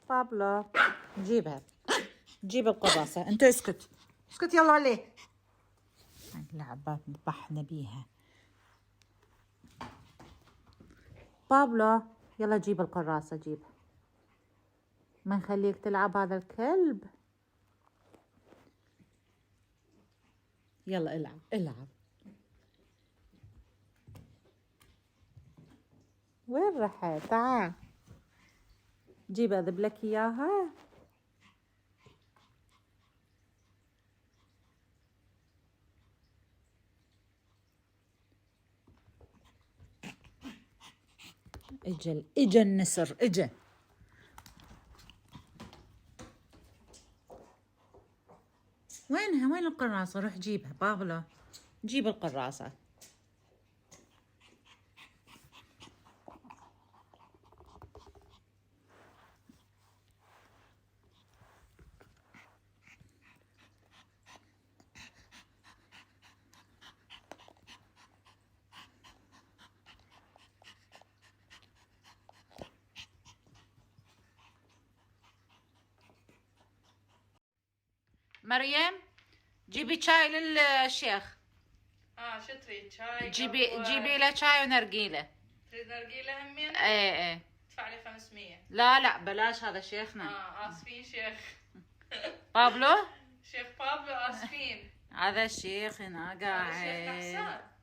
بابلو جيبها، جيب القراصة. انت اسكت اسكت يلا عليه. اللعبة ذبحنا بيها. بابلو يلا جيب القراصة، جيب، ما نخليك تلعب هذا الكلب. يلا العب العب. وين رحت؟ تعال جيب اذب لك اياها. اجا النسر اجا. وينها؟ وين القراصة؟ روح جيبها بابلو، جيب القراصة. مريم جيبي شاي للشيخ. شو تريد؟ شاي؟ جيبي له شاي ونرجيله. تريد نرجيله همين؟ ايه ادفع لي 500. لا بلاش، هذا شيخنا. اسفين شيخ. بابلو شيخ بابلو اسفين. هذا الشيخ هنا قاعد. هذا الشيخ نحسان.